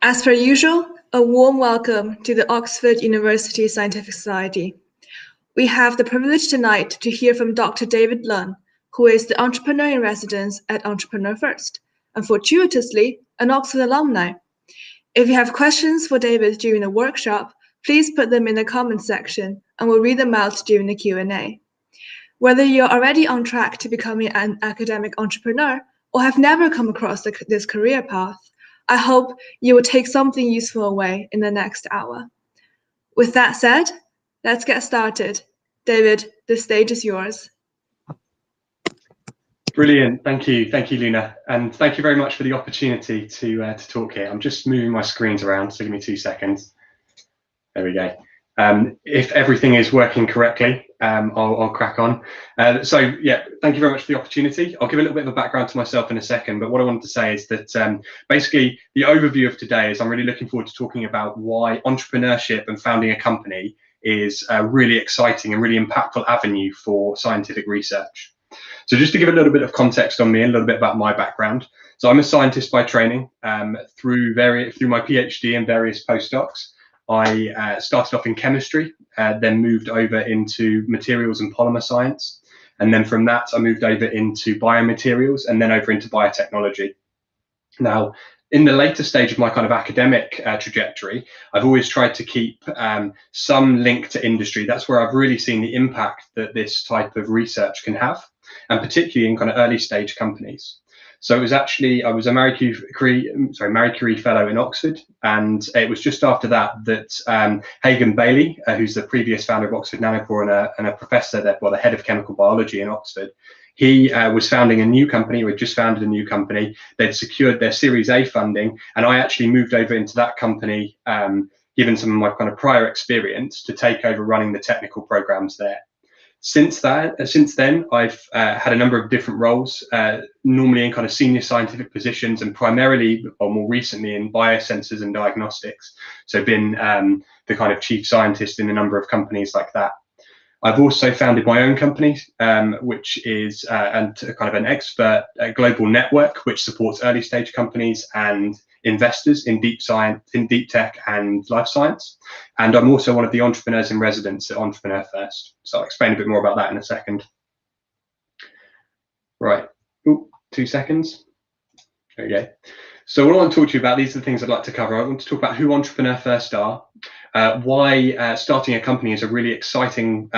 As per usual, a warm welcome to the Oxford University Scientific Society. We have the privilege tonight to hear from Dr. David Lunn, who is the entrepreneur in residence at Entrepreneur First, and fortuitously, an Oxford alumni. If you have questions for David during the workshop, please put them in the comments section, and we'll read them out during the Q&A. Whether you're already on track to becoming an academic entrepreneur or have never come across this career path, I hope you will take something useful away in the next hour. With that said, let's get started. David, the stage is yours. Brilliant, thank you, Luna, and thank you very much for the opportunity to talk here. I'm just moving my screens around, so give me 2 seconds. There we go. If everything is working correctly, I'll crack on. So yeah, thank you very much for the opportunity. I'll give a little bit of a background to myself in a second, but what I wanted to say is that basically the overview of today is I'm really looking forward to talking about why entrepreneurship and founding a company is a really exciting and really impactful avenue for scientific research. So just to give a little bit of context on me and a little bit about my background. So I'm a scientist by training. Through my PhD and various postdocs, I started off in chemistry, then moved over into materials and polymer science. And then from that, I moved over into biomaterials and then over into biotechnology. Now, in the later stage of my kind of academic trajectory, I've always tried to keep some link to industry. That's where I've really seen the impact that this type of research can have, and particularly in kind of early stage companies. So it was actually, I was a Marie Curie Fellow in Oxford, and it was just after that Hagan Bayley, who's the previous founder of Oxford Nanopore and a professor there, well, the head of chemical biology in Oxford, he was founding a new company, or had just founded a new company. They'd secured their Series A funding, and I actually moved over into that company, given some of my kind of prior experience, to take over running the technical programs there. Since then, I've had a number of different roles, normally in kind of senior scientific positions, and primarily, or more recently, in biosensors and diagnostics. So been the kind of chief scientist in a number of companies like that. I've also founded my own company, which is kind of an expert global network, which supports early stage companies and investors in deep science, in deep tech and life science. And I'm also one of the entrepreneurs in residence at Entrepreneur First. So I'll explain a bit more about that in a second. Right, ooh, 2 seconds. There we go. So what I want to talk to you about, these are the things I'd like to cover. I want to talk about who Entrepreneur First are, why starting a company is a really exciting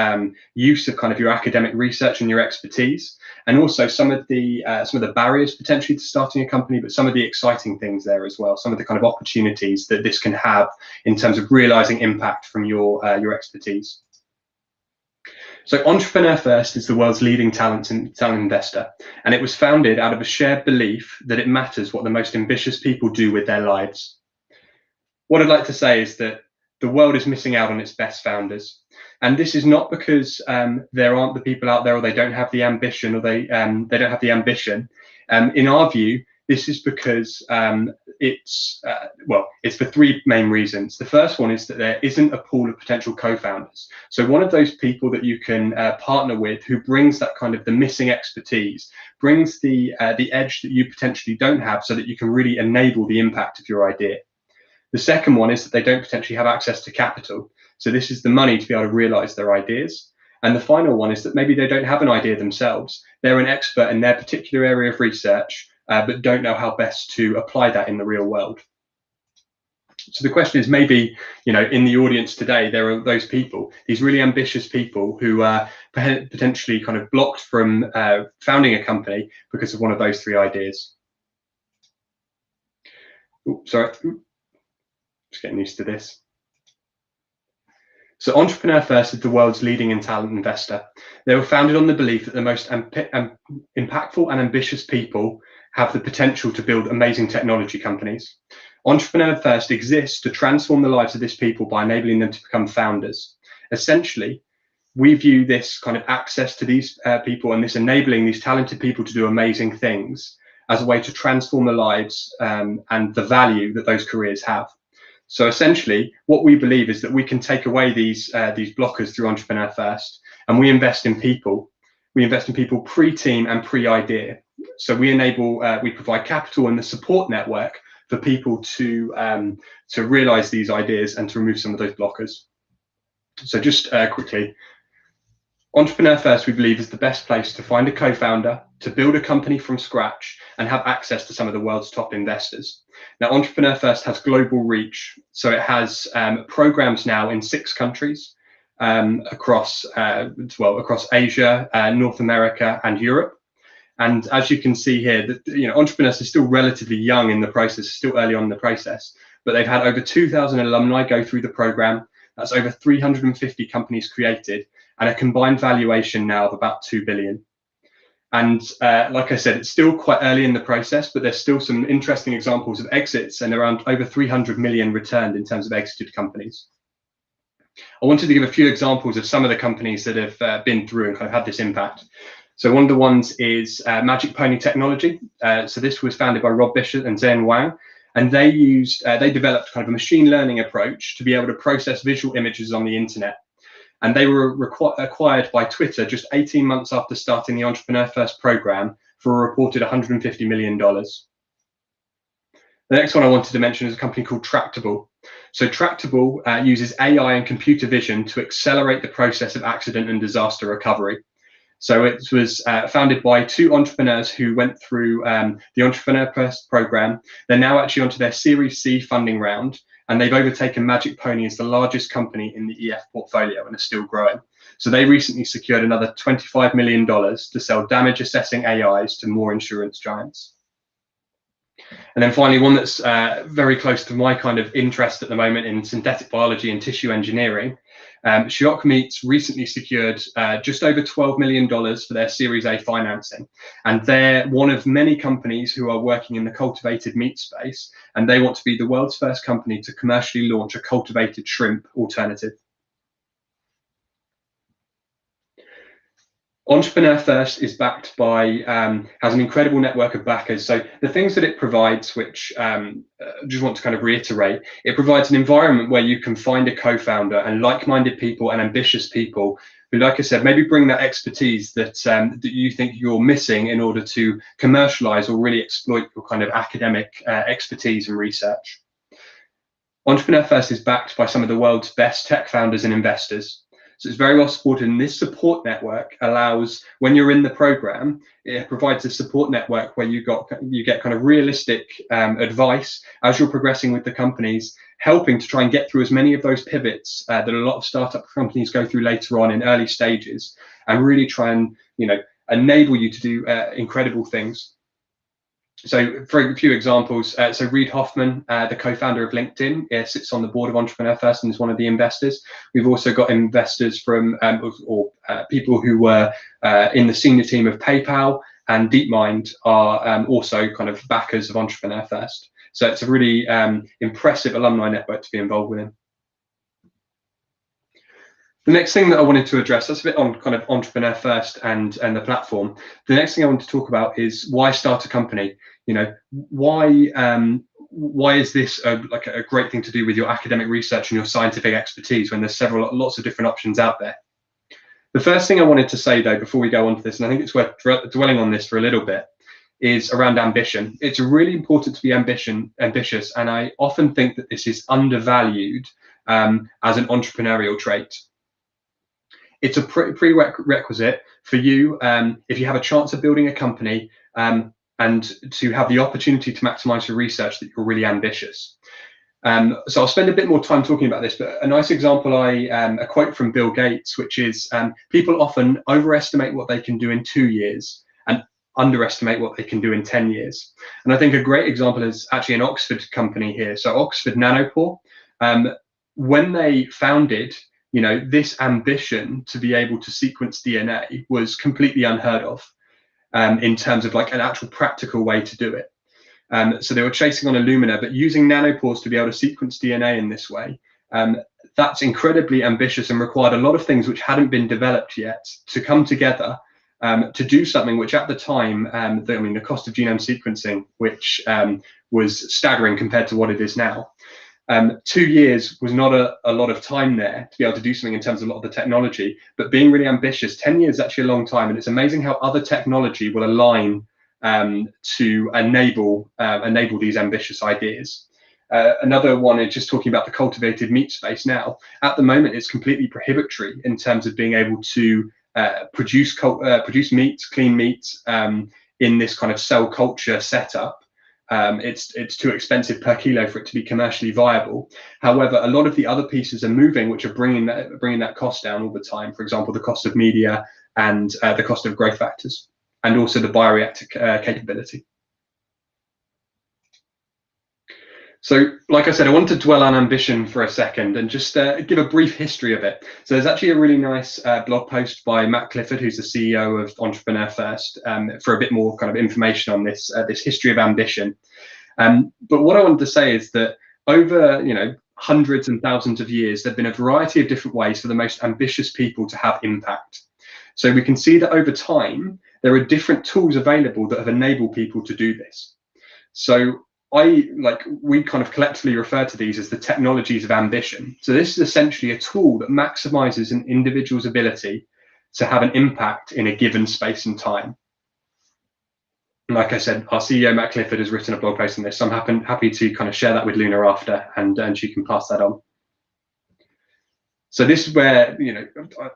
use of kind of your academic research and your expertise, and also some of the barriers potentially to starting a company, but some of the exciting things there as well, some of the kind of opportunities that this can have in terms of realizing impact from your expertise. So Entrepreneur First is the world's leading talent investor, and it was founded out of a shared belief that it matters what the most ambitious people do with their lives. What I'd like to say is that the world is missing out on its best founders, and this is not because there aren't the people out there, or they don't have the ambition, or they don't have the ambition. In our view, this is because it's for 3 main reasons. The first one is that there isn't a pool of potential co-founders. So one of those people that you can partner with, who brings that kind of the missing expertise, brings the edge that you potentially don't have, so that you can really enable the impact of your idea. The second one is that they don't potentially have access to capital. So this is the money to be able to realize their ideas. And the final one is that maybe they don't have an idea themselves. They're an expert in their particular area of research, but don't know how best to apply that in the real world. So the question is, maybe, you know, in the audience today, there are those people, these really ambitious people who are potentially kind of blocked from founding a company because of one of those 3 ideas. Oops, sorry. Just getting used to this. So Entrepreneur First is the world's leading in talent investor. They were founded on the belief that the most impactful and ambitious people have the potential to build amazing technology companies. Entrepreneur First exists to transform the lives of these people by enabling them to become founders. Essentially, we view this kind of access to these people, and this enabling these talented people to do amazing things, as a way to transform their lives and the value that those careers have. So essentially, what we believe is that we can take away these blockers through Entrepreneur First, and we invest in people. We invest in people pre-team and pre-idea. So we provide capital and the support network for people to realize these ideas and to remove some of those blockers. So just quickly, Entrepreneur First, we believe, is the best place to find a co-founder, to build a company from scratch, and have access to some of the world's top investors. Now, Entrepreneur First has global reach, so it has programs now in 6 countries across Asia, North America, and Europe. And as you can see here, that entrepreneurs are still relatively young in the process, still early on in the process, but they've had over 2,000 alumni go through the program. That's over 350 companies created, and a combined valuation now of about 2 billion. And like I said, it's still quite early in the process, but there's still some interesting examples of exits and around over 300 million returned in terms of exited companies. I wanted to give a few examples of some of the companies that have been through and kind of had this impact. So one of the ones is Magic Pony Technology. So this was founded by Rob Bishop and Zhen Wang, and they developed kind of a machine learning approach to be able to process visual images on the internet. And they were acquired by Twitter just 18 months after starting the Entrepreneur First program for a reported $150 million. The next one I wanted to mention is a company called Tractable. So Tractable uses AI and computer vision to accelerate the process of accident and disaster recovery. So it was founded by 2 entrepreneurs who went through the Entrepreneur First program. They're now actually onto their Series C funding round, and they've overtaken Magic Pony as the largest company in the EF portfolio and are still growing. So they recently secured another $25 million to sell damage assessing AIs to more insurance giants. And then finally, one that's very close to my kind of interest at the moment in synthetic biology and tissue engineering. Shiok Meats recently secured just over $12 million for their Series A financing. And they're one of many companies who are working in the cultivated meat space. And they want to be the world's first company to commercially launch a cultivated shrimp alternative. Entrepreneur First is backed by, has an incredible network of backers. So the things that it provides, which I just want to kind of reiterate, it provides an environment where you can find a co-founder and like-minded people and ambitious people who, like I said, maybe bring that expertise that, that you think you're missing in order to commercialize or really exploit your kind of academic expertise and research. Entrepreneur First is backed by some of the world's best tech founders and investors. So it's very well supported, and this support network allows, when you're in the program, it provides a support network where you get kind of realistic advice as you're progressing with the companies, helping to try and get through as many of those pivots that a lot of startup companies go through later on in early stages, and really try and enable you to do incredible things. So for a few examples, so Reid Hoffman, the co-founder of LinkedIn, sits on the board of Entrepreneur First and is one of the investors. We've also got investors from people who were in the senior team of PayPal, and DeepMind are also kind of backers of Entrepreneur First. So it's a really impressive alumni network to be involved with. The next thing that I wanted to address, that's a bit on kind of Entrepreneur First and the platform. The next thing I want to talk about is why start a company. Why is this like a great thing to do with your academic research and your scientific expertise when there's lots of different options out there? The first thing I wanted to say, though, before we go on to this, and I think it's worth dwelling on this for a little bit, is around ambition. It's really important to be ambitious, and I often think that this is undervalued as an entrepreneurial trait. It's a prerequisite for you if you have a chance of building a company and to have the opportunity to maximize your research, that you're really ambitious. So I'll spend a bit more time talking about this, but a nice example, a quote from Bill Gates, which is, people often overestimate what they can do in 2 years and underestimate what they can do in 10 years. And I think a great example is actually an Oxford company here. So Oxford Nanopore, when they founded, this ambition to be able to sequence DNA was completely unheard of in terms of like an actual practical way to do it. So they were chasing on Illumina, but using nanopores to be able to sequence DNA in this way, that's incredibly ambitious and required a lot of things which hadn't been developed yet to come together to do something which at the time, the cost of genome sequencing, which was staggering compared to what it is now. 2 years was not a lot of time there to be able to do something in terms of a lot of the technology, but being really ambitious, 10 years is actually a long time. And it's amazing how other technology will align to enable these ambitious ideas. Another one is just talking about the cultivated meat space now. At the moment, it's completely prohibitory in terms of being able to produce meat, clean meat, in this kind of cell culture setup. It's too expensive per kilo for it to be commercially viable. However, a lot of the other pieces are moving, which are bringing that cost down all the time. For example, the cost of media and the cost of growth factors, and also the bioreactor capability. So, like I said, I want to dwell on ambition for a second and just give a brief history of it. So there's actually a really nice blog post by Matt Clifford, who's the CEO of Entrepreneur First, for a bit more kind of information on this history of ambition. But what I wanted to say is that over hundreds and thousands of years, there have been a variety of different ways for the most ambitious people to have impact. So we can see that over time, there are different tools available that have enabled people to do this. So we kind of collectively refer to these as the technologies of ambition. So this is essentially a tool that maximizes an individual's ability to have an impact in a given space and time. And like I said, our CEO, Matt Clifford, has written a blog post on this. So I'm happy to kind of share that with Luna after, and she can pass that on. So this is where,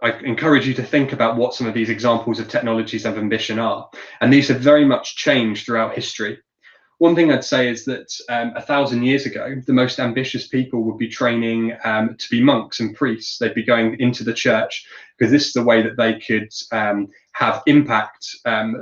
I encourage you to think about what some of these examples of technologies of ambition are. And these have very much changed throughout history. One thing I'd say is that 1,000 years ago, the most ambitious people would be training to be monks and priests. They'd be going into the church because this is the way that they could have impact, have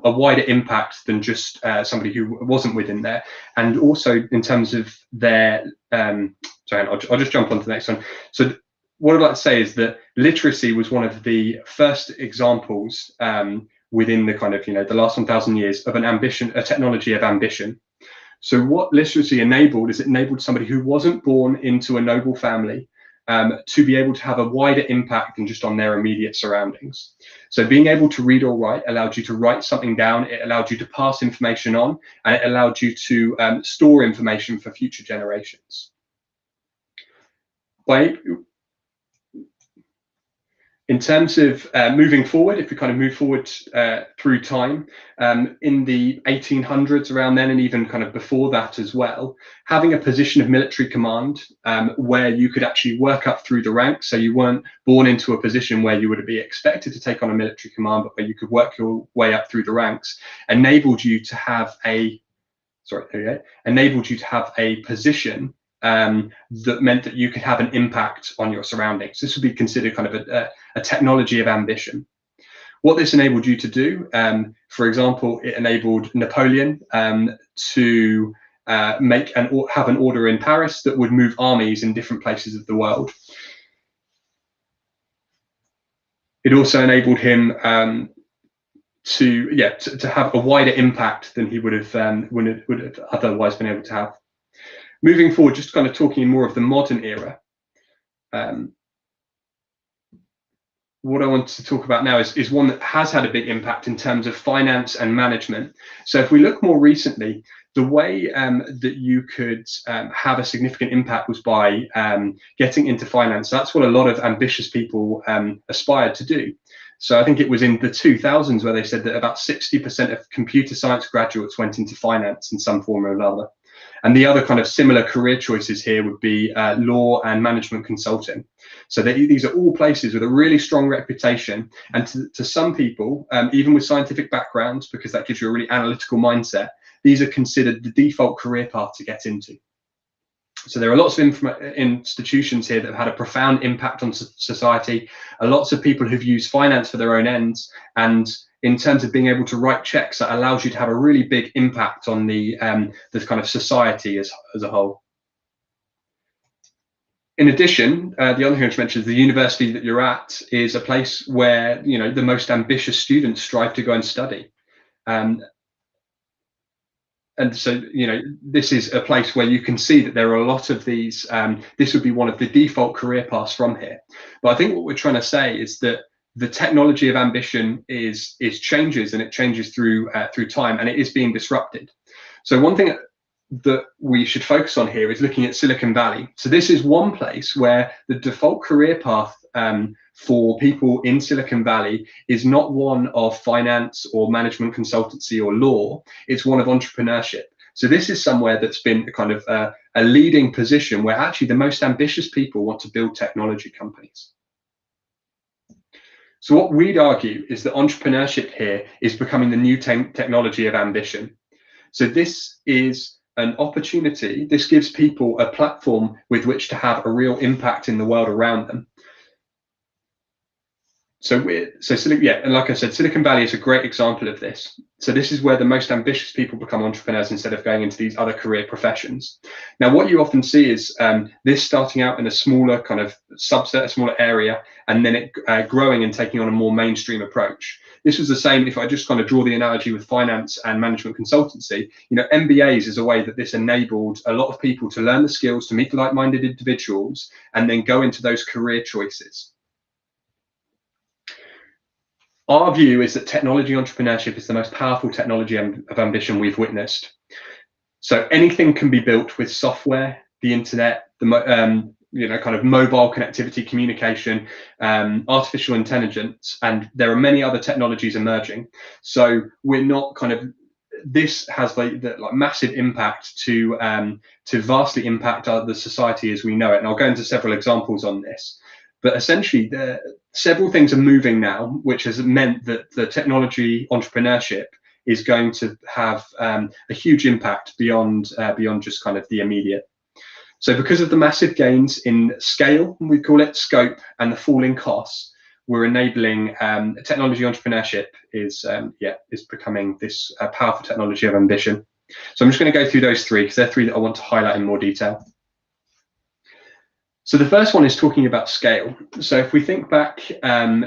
a wider impact than just somebody who wasn't within there. And also in terms of their, sorry, I'll just jump on to the next one. So what I'd like to say is that literacy was one of the first examples within the kind of, the last 1,000 years of a technology of ambition. So what literacy enabled is it enabled somebody who wasn't born into a noble family to be able to have a wider impact than just on their immediate surroundings. So being able to read or write allowed you to write something down, it allowed you to pass information on, and it allowed you to store information for future generations. In terms of moving forward, if we kind of move forward through time, in the 1800s around then, and even kind of before that as well, having a position of military command where you could actually work up through the ranks, so you weren't born into a position where you would be expected to take on a military command, but where you could work your way up through the ranks, enabled you to have a position that meant that you could have an impact on your surroundings. This would be considered kind of a technology of ambition. What this enabled you to do, for example, it enabled Napoleon to have an order in Paris that would move armies in different places of the world. It also enabled him to have a wider impact than he would have otherwise been able to have. Moving forward, just kind of talking more of the modern era, what I want to talk about now is one that has had a big impact in terms of finance and management. So if we look more recently, the way that you could have a significant impact was by getting into finance. That's what a lot of ambitious people aspired to do. So I think it was in the 2000s where they said that about 60% of computer science graduates went into finance in some form or another. And the other kind of similar career choices here would be law and management consulting. So these are all places with a really strong reputation. And to some people, even with scientific backgrounds, because that gives you a really analytical mindset, these are considered the default career path to get into. So there are lots of institutions here that have had a profound impact on society, lots of people who've used finance for their own ends, and in terms of being able to write checks, that allows you to have a really big impact on the kind of society as a whole. In addition, the other thing I should mention is the university that you're at is a place where the most ambitious students strive to go and study. And so, this is a place where you can see that there are a lot of these, this would be one of the default career paths from here. But I think what we're trying to say is that the technology of ambition changes, and it changes through time, and it is being disrupted. So one thing that we should focus on here is looking at Silicon Valley. So this is one place where the default career path for people in Silicon Valley is not one of finance or management consultancy or law, it's one of entrepreneurship. So this is somewhere that's been kind of a leading position where actually the most ambitious people want to build technology companies. So what we'd argue is that entrepreneurship here is becoming the new technology of ambition. So this is an opportunity, this gives people a platform with which to have a real impact in the world around them. And like I said, Silicon Valley is a great example of this. So this is where the most ambitious people become entrepreneurs instead of going into these other career professions. Now, what you often see is this starting out in a smaller kind of subset, a smaller area, and then it growing and taking on a more mainstream approach. This was the same if I just kind of draw the analogy with finance and management consultancy. You know, MBAs is a way that this enabled a lot of people to learn the skills, to meet like-minded individuals, and then go into those career choices. Our view is that technology entrepreneurship is the most powerful technology of ambition we've witnessed. So anything can be built with software, the internet, the kind of mobile connectivity, communication, artificial intelligence, and there are many other technologies emerging. So we're not kind of, this has like massive impact to vastly impact the society as we know it. And I'll go into several examples on this. But essentially, several things are moving now, which has meant that the technology entrepreneurship is going to have a huge impact beyond just kind of the immediate. So because of the massive gains in scale, we call it scope, and the falling costs, we're enabling technology entrepreneurship is becoming this powerful technology of ambition. So I'm just going to go through those three because they're three that I want to highlight in more detail. So the first one is talking about scale. So if we think back in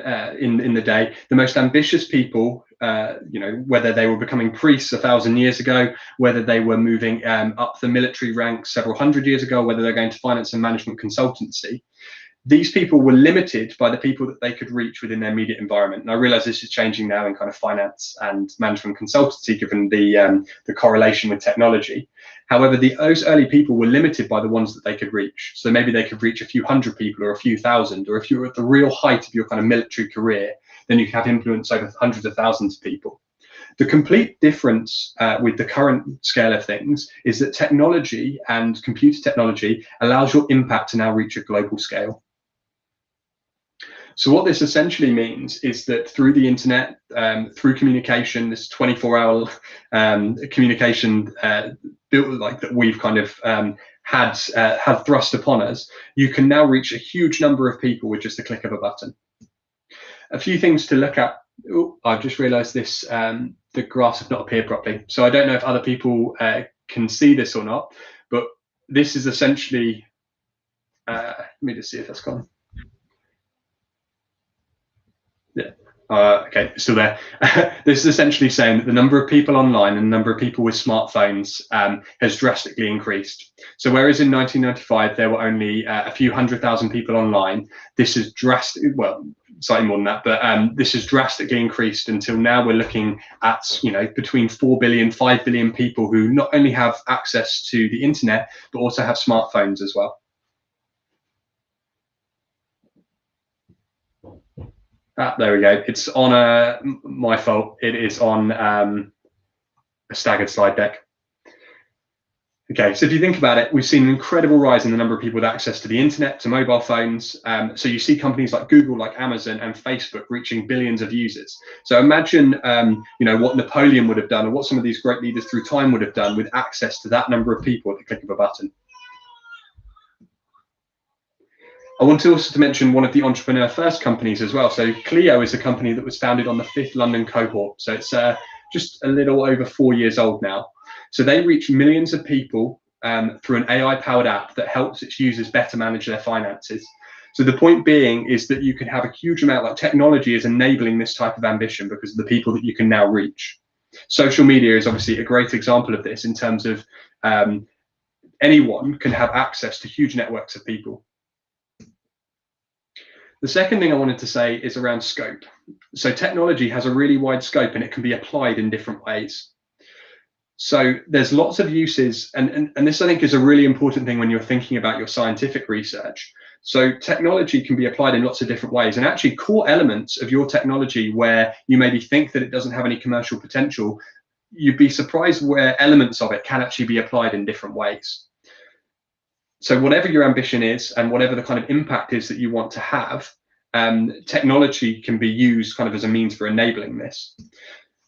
the day, the most ambitious people, whether they were becoming priests 1,000 years ago, whether they were moving up the military ranks several hundred years ago, whether they're going to finance and management consultancy, these people were limited by the people that they could reach within their immediate environment. And I realize this is changing now in kind of finance and management consultancy, given the correlation with technology. However, those early people were limited by the ones that they could reach. So maybe they could reach a few hundred people or a few thousand, or if you were at the real height of your kind of military career, then you have influence over hundreds of thousands of people. The complete difference with the current scale of things is that technology and computer technology allows your impact to now reach a global scale. So what this essentially means is that through the internet, through communication, this 24-hour communication that we've kind of had thrust upon us, you can now reach a huge number of people with just a click of a button. A few things to look at. Oh, I've just realised this. The graphs have not appeared properly, so I don't know if other people can see this or not. But this is essentially. Let me just see if that's gone. Yeah. Okay, still there. This is essentially saying that the number of people online and the number of people with smartphones has drastically increased. So whereas in 1995 there were only a few 100,000 people online, this is slightly more than that, but this has drastically increased until now we're looking at between 4 billion, 5 billion people who not only have access to the internet but also have smartphones as well. There we go. It's on my fault. It is on a staggered slide deck. Okay, so if you think about it, we've seen an incredible rise in the number of people with access to the internet, to mobile phones. So you see companies like Google, like Amazon, and Facebook reaching billions of users. So imagine, what Napoleon would have done, or what some of these great leaders through time would have done with access to that number of people at the click of a button. I want to also mention one of the entrepreneur first companies as well. So Clio is a company that was founded on the 5th London cohort. So it's just a little over 4 years old now. So they reach millions of people through an AI-powered app that helps its users better manage their finances. So the point being is that you can have a huge amount, like technology is enabling this type of ambition because of the people that you can now reach. Social media is obviously a great example of this in terms of anyone can have access to huge networks of people. The second thing I wanted to say is around scope. So technology has a really wide scope and it can be applied in different ways. So there's lots of uses, and this I think is a really important thing when you're thinking about your scientific research. So technology can be applied in lots of different ways, and actually core elements of your technology where you maybe think that it doesn't have any commercial potential, you'd be surprised where elements of it can actually be applied in different ways. So whatever your ambition is and whatever the kind of impact is that you want to have, technology can be used kind of as a means for enabling this.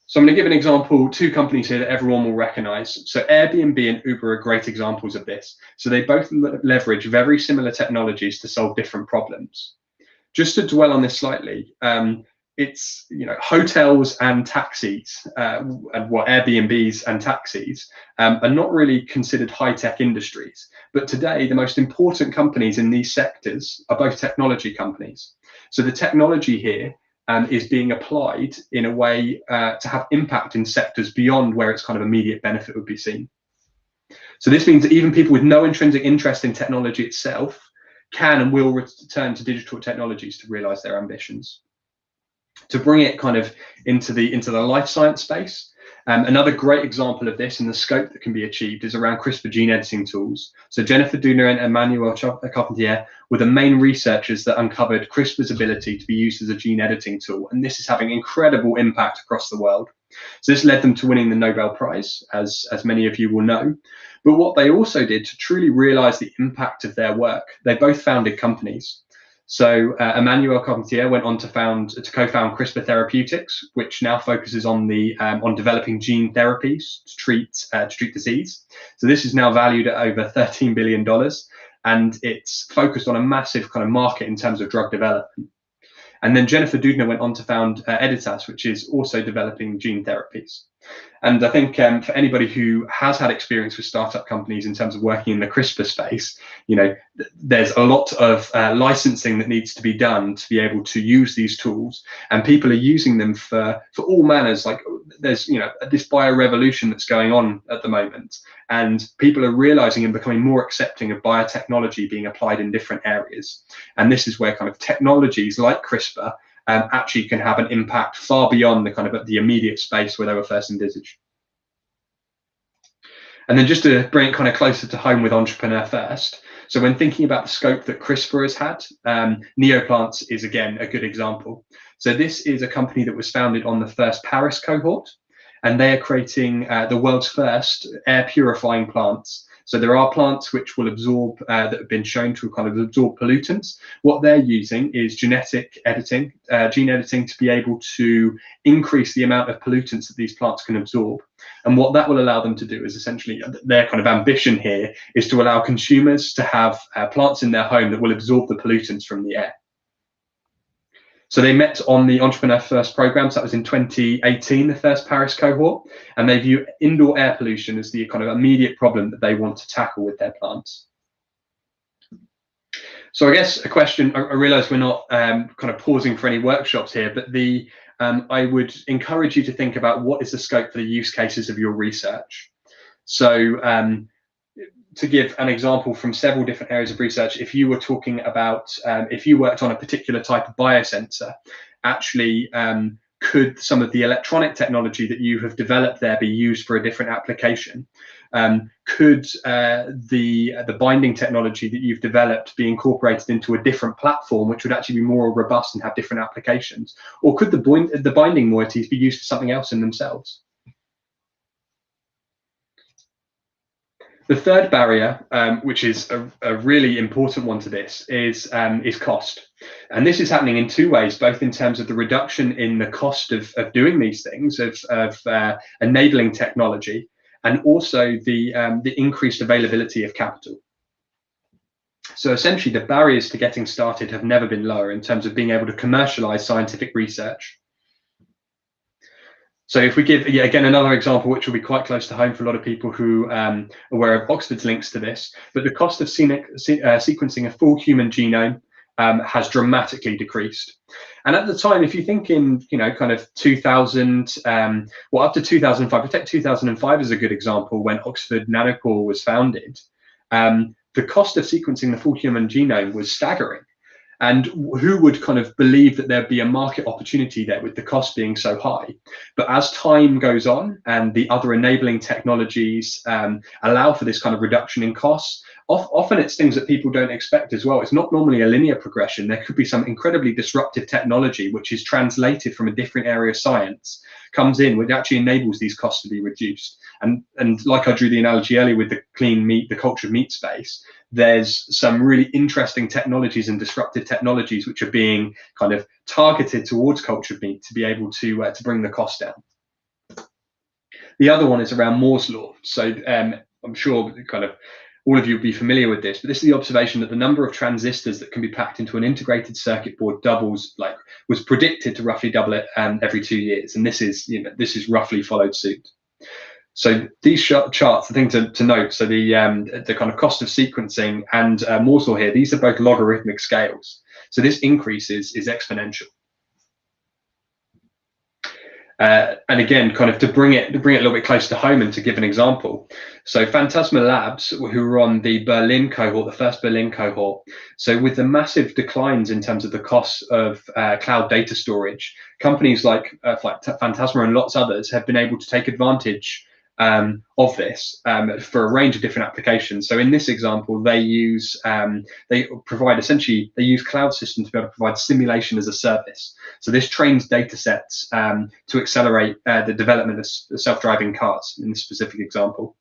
So I'm going to give an example, two companies here that everyone will recognize. So Airbnb and Uber are great examples of this. So they both leverage very similar technologies to solve different problems. Just to dwell on this slightly, it's, you know, hotels and taxis, and what Airbnbs and taxis are not really considered high-tech industries. But today, the most important companies in these sectors are both technology companies. So the technology here is being applied in a way to have impact in sectors beyond where its kind of immediate benefit would be seen. So this means that even people with no intrinsic interest in technology itself can and will return to digital technologies to realize their ambitions. To bring it kind of into the life science space, another great example of this and the scope that can be achieved is around CRISPR gene editing tools. So Jennifer Doudna and Emmanuel Carpentier were the main researchers that uncovered CRISPR's ability to be used as a gene editing tool, and this is having incredible impact across the world. So this led them to winning the Nobel Prize, as many of you will know. But what they also did to truly realize the impact of their work, they both founded companies. So Emmanuel Carpentier went on to co-found CRISPR Therapeutics, which now focuses on developing gene therapies to treat disease. So this is now valued at over $13 billion, and it's focused on a massive kind of market in terms of drug development. And then Jennifer Doudna went on to found Editas, which is also developing gene therapies. And I think for anybody who has had experience with startup companies in terms of working in the CRISPR space, you know, there's a lot of licensing that needs to be done to be able to use these tools, and people are using them for all manners. Like there's, you know, this bio-revolution that's going on at the moment, and people are realizing and becoming more accepting of biotechnology being applied in different areas. And this is where kind of technologies like CRISPR actually can have an impact far beyond the kind of the immediate space where they were first envisaged. And then just to bring it kind of closer to home with Entrepreneur First, so when thinking about the scope that CRISPR has had, Neoplants is again a good example. So this is a company that was founded on the first Paris cohort, and they are creating the world's first air purifying plants. So there are plants which will absorb, that have been shown to kind of absorb pollutants. What they're using is genetic editing, gene editing, to be able to increase the amount of pollutants that these plants can absorb. And what that will allow them to do is essentially, their kind of ambition here is to allow consumers to have plants in their home that will absorb the pollutants from the air. So they met on the Entrepreneur First program. So that was in 2018, the first Paris cohort, and they view indoor air pollution as the kind of immediate problem that they want to tackle with their plants. So I guess a question, I realize we're not kind of pausing for any workshops here, but I would encourage you to think about what is the scope for the use cases of your research. So to give an example from several different areas of research, if you were talking about, if you worked on a particular type of biosensor, actually, could some of the electronic technology that you have developed there be used for a different application? Could the binding technology that you've developed be incorporated into a different platform, which would actually be more robust and have different applications? Or could the binding moieties be used for something else in themselves? The third barrier, which is a really important one to this, is cost. And this is happening in two ways, both in terms of the reduction in the cost of doing these things, of enabling technology, and also the increased availability of capital. So essentially, the barriers to getting started have never been lower in terms of being able to commercialize scientific research. So if we give, again, another example, which will be quite close to home for a lot of people who are aware of Oxford's links to this, but the cost of sequencing a full human genome has dramatically decreased. And at the time, if you think in, kind of 2000, well, up to 2005, we take 2005 as a good example, when Oxford Nanopore was founded, the cost of sequencing the full human genome was staggering. And who would kind of believe that there'd be a market opportunity there with the cost being so high? But as time goes on and the other enabling technologies allow for this kind of reduction in costs, often it's things that people don't expect as well. It's not normally a linear progression. There could be some incredibly disruptive technology which is translated from a different area of science, comes in, which actually enables these costs to be reduced. And like I drew the analogy earlier with the clean meat, the cultured meat space, there's some really interesting technologies and disruptive technologies which are being kind of targeted towards cultured meat to be able to bring the cost down. The other one is around Moore's law. So I'm sure kind of all of you will be familiar with this, but this is the observation that the number of transistors that can be packed into an integrated circuit board was predicted to roughly double it every 2 years, and this is roughly followed suit. So these charts, the thing to note, so the kind of cost of sequencing and Moore's law here, these are both logarithmic scales. So this increase is exponential. And again, kind of to bring it a little bit closer to home and to give an example. So Phantasma Labs, who were on the Berlin cohort, the first Berlin cohort. So with the massive declines in terms of the costs of cloud data storage, companies like Phantasma and lots of others have been able to take advantage of this for a range of different applications. So in this example, they use cloud systems to be able to provide simulation as a service. So this trains data sets to accelerate the development of self-driving cars in this specific example.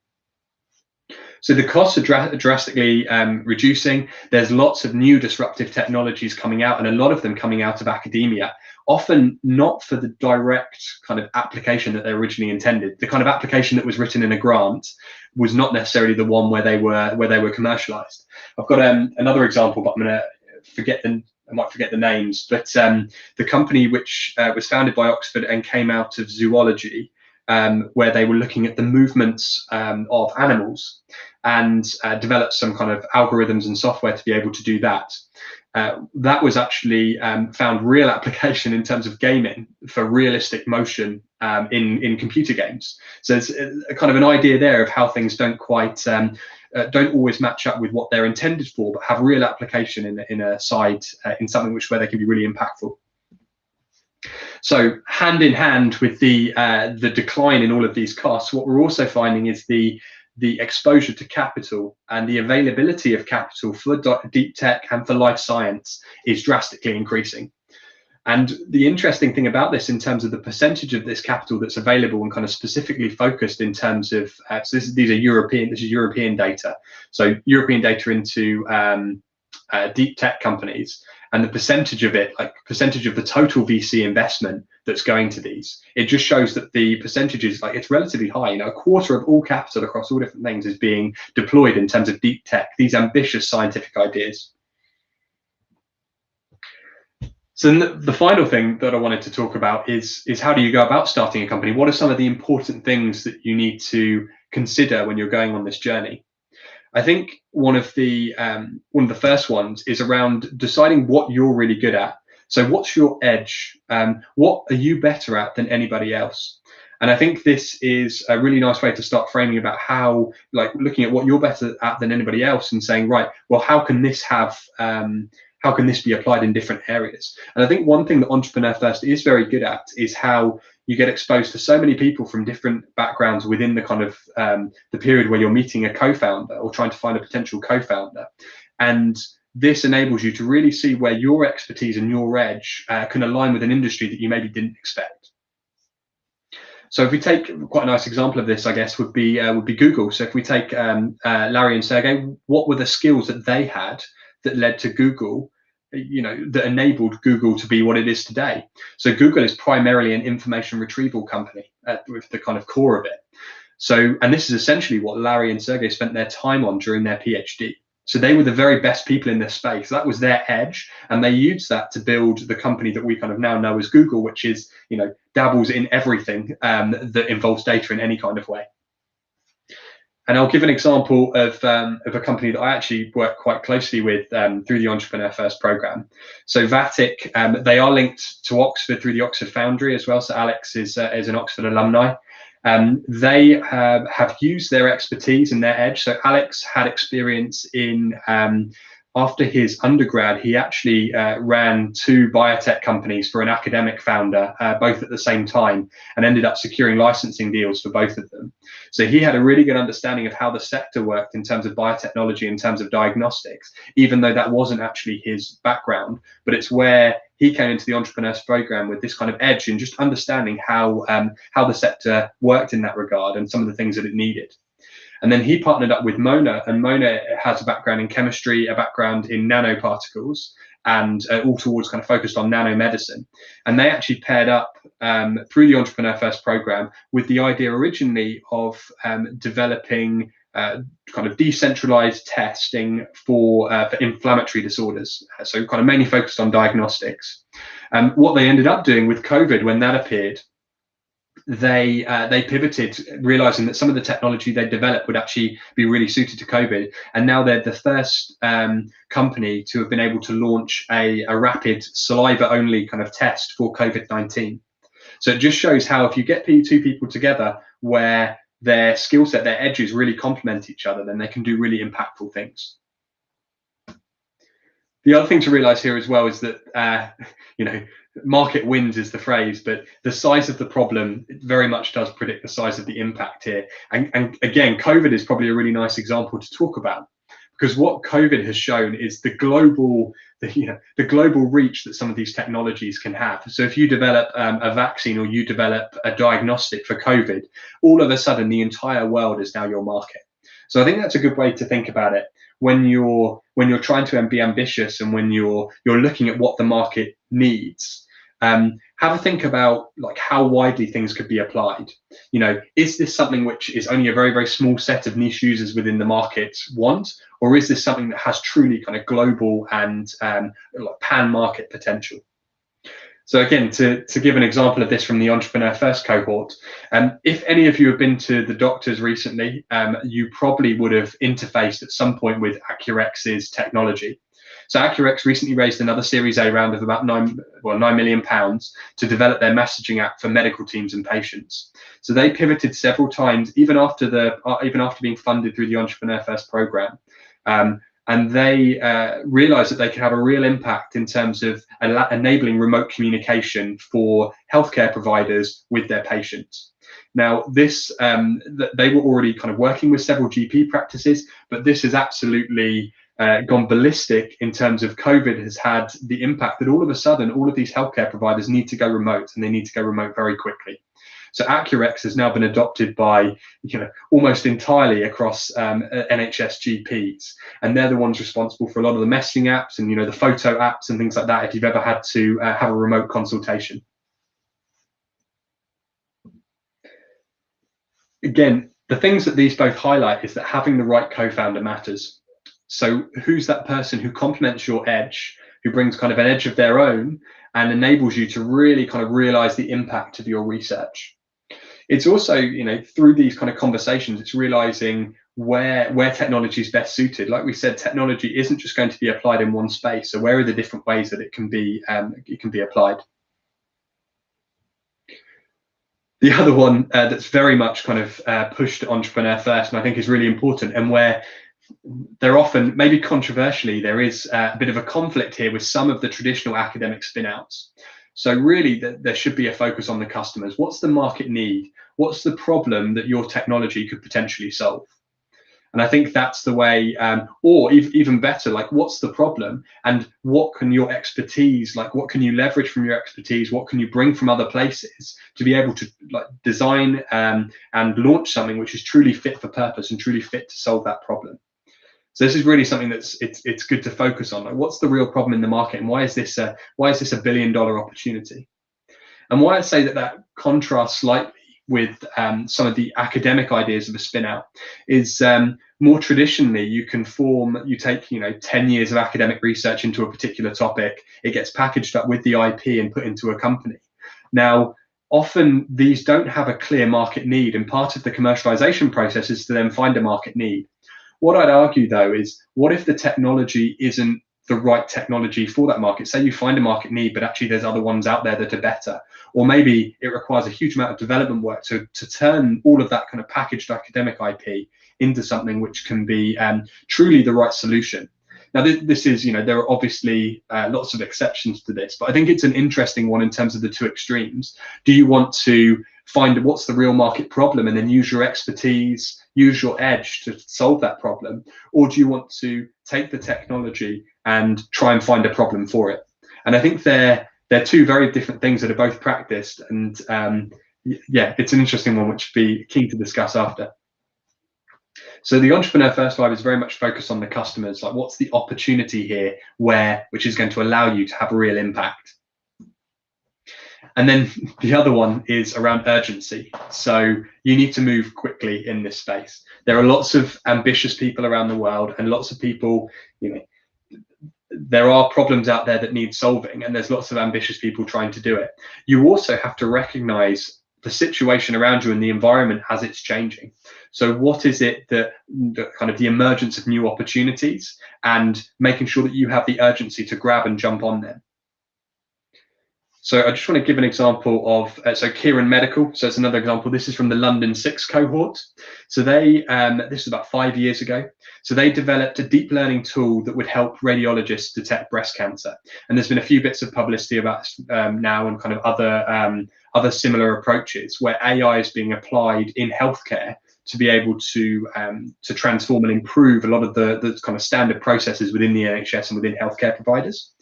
So the costs are drastically reducing. There's lots of new disruptive technologies coming out, and a lot of them coming out of academia, often not for the direct kind of application that they originally intended. The kind of application that was written in a grant was not necessarily the one where they were commercialized. I've got another example, but I'm going to I might forget the names, but the company which was founded by Oxford and came out of zoology, where they were looking at the movements of animals and developed some kind of algorithms and software to be able to do that. That was actually found real application in terms of gaming for realistic motion in computer games. So it's a kind of an idea there of how things don't always match up with what they're intended for, but have real application in something where they can be really impactful. So hand in hand with the decline in all of these costs, what we're also finding is the exposure to capital and the availability of capital for deep tech and for life science is drastically increasing. And the interesting thing about this, in terms of the percentage of this capital that's available and kind of specifically focused in terms of, this is European data. So European data into deep tech companies, and the percentage of it, like percentage of the total VC investment that's going to these, it just shows that the percentage is it's relatively high. A quarter of all capital across all different things is being deployed in terms of deep tech, these ambitious scientific ideas. So the final thing that I wanted to talk about is how do you go about starting a company? What are some of the important things that you need to consider when you're going on this journey? I think one of the first ones is around deciding what you're really good at. So what's your edge? What are you better at than anybody else? And I think this is a really nice way to start framing about how, looking at what you're better at than anybody else and saying, right, well, how can this be applied in different areas? And I think one thing that Entrepreneur First is very good at is how you get exposed to so many people from different backgrounds within the kind of the period where you're meeting a co-founder or trying to find a potential co-founder. And this enables you to really see where your expertise and your edge can align with an industry that you maybe didn't expect. So if we take quite a nice example of this, I guess, would be Google. So if we take Larry and Sergey, what were the skills that they had that led to Google, that enabled Google to be what it is today? So Google is primarily an information retrieval company with the kind of core of it. So, and this is essentially what Larry and Sergey spent their time on during their PhD. So they were the very best people in this space. That was their edge, and they used that to build the company that we kind of now know as Google, which is, dabbles in everything that involves data in any kind of way. And I'll give an example of a company that I actually work quite closely with through the Entrepreneur First program. So Vatic, they are linked to Oxford through the Oxford Foundry as well. So Alex is an Oxford alumni. They have used their expertise and their edge. So Alex had experience in after his undergrad, he actually ran 2 biotech companies for an academic founder, both at the same time, and ended up securing licensing deals for both of them. So he had a really good understanding of how the sector worked in terms of biotechnology, in terms of diagnostics, even though that wasn't actually his background. But it's where he came into the entrepreneurs program with this kind of edge in just understanding how the sector worked in that regard and some of the things that it needed. And then he partnered up with Mona, and Mona has a background in chemistry, a background in nanoparticles, and all towards kind of focused on nanomedicine. And they actually paired up through the Entrepreneur First program with the idea originally of developing kind of decentralized testing for inflammatory disorders. So kind of mainly focused on diagnostics. What they ended up doing with COVID when that appeared, they pivoted, realizing that some of the technology they developed would actually be really suited to COVID, and now they're the first company to have been able to launch a rapid saliva-only kind of test for COVID-19. So it just shows how if you get 2 people together where their skill set, their edges really complement each other, then they can do really impactful things. The other thing to realize here as well is that, market wins is the phrase, but the size of the problem very much does predict the size of the impact here. And again, COVID is probably a really nice example to talk about, because what COVID has shown is the global reach that some of these technologies can have. So if you develop a vaccine or you develop a diagnostic for COVID, all of a sudden the entire world is now your market. So I think that's a good way to think about it when you're trying to be ambitious and when you're looking at what the market needs. Have a think about like how widely things could be applied. Is this something which is only a very, very small set of niche users within the market want, or is this something that has truly kind of global and like pan market potential? So again, to give an example of this from the Entrepreneur First cohort, if any of you have been to the doctors recently, you probably would have interfaced at some point with Accurex's technology. So Accurex recently raised another Series A round of about £9 million to develop their messaging app for medical teams and patients. So they pivoted several times, even after being funded through the Entrepreneur First program. And they realized that they could have a real impact in terms of enabling remote communication for healthcare providers with their patients. Now, this they were already kind of working with several GP practices, but this has absolutely gone ballistic in terms of COVID has had the impact that all of a sudden all of these healthcare providers need to go remote, and they need to go remote very quickly. So Accurex has now been adopted by almost entirely across NHS GPs, and they're the ones responsible for a lot of the messaging apps and the photo apps and things like that if you've ever had to have a remote consultation. Again, the things that these both highlight is that having the right co-founder matters. So who's that person who complements your edge, who brings kind of an edge of their own and enables you to really kind of realize the impact of your research? It's also, through these kind of conversations, it's realizing where technology is best suited. Like we said, technology isn't just going to be applied in one space. So where are the different ways that it can be applied? The other one that's very much kind of pushed Entrepreneur First, and I think is really important, and where there often, maybe controversially, there is a bit of a conflict here with some of the traditional academic spin-outs. So really, there should be a focus on the customers. What's the market need? What's the problem that your technology could potentially solve? And I think that's the way, or even better, like what's the problem and what can your expertise, like what can you leverage from your expertise? What can you bring from other places to be able to like design and launch something which is truly fit for purpose and truly fit to solve that problem? So this is really something that's it's good to focus on. Like, what's the real problem in the market, and why is this a $1 billion opportunity? And why I say that contrasts slightly with some of the academic ideas of a spin-out is more traditionally you take 10 years of academic research into a particular topic, it gets packaged up with the IP and put into a company. Now, often these don't have a clear market need, and part of the commercialization process is to then find a market need. What I'd argue, though, is what if the technology isn't the right technology for that market? Say you find a market need, but actually there's other ones out there that are better. Or maybe it requires a huge amount of development work to turn all of that kind of packaged academic IP into something which can be truly the right solution. Now, this is, there are obviously lots of exceptions to this, but I think it's an interesting one in terms of the two extremes. Do you want to find what's the real market problem and then use your expertise, use your edge to solve that problem? Or do you want to take the technology and try and find a problem for it? And I think they're two very different things that are both practiced. And yeah, it's an interesting one, which would be keen to discuss after. So the Entrepreneur First Vibe is very much focused on the customers, like what's the opportunity here which is going to allow you to have a real impact. And then the other one is around urgency. So you need to move quickly in this space. There are lots of ambitious people around the world, and lots of people, there are problems out there that need solving, and there's lots of ambitious people trying to do it. You also have to recognize the situation around you and the environment as it's changing. So what is it that kind of the emergence of new opportunities, and making sure that you have the urgency to grab and jump on them. So I just want to give an example of, so Kieran Medical, so it's another example. This is from the London 6 cohort. So they, this is about 5 years ago. So they developed a deep learning tool that would help radiologists detect breast cancer. And there's been a few bits of publicity about now, and kind of other similar approaches where AI is being applied in healthcare to be able to transform and improve a lot of the kind of standard processes within the NHS and within healthcare providers.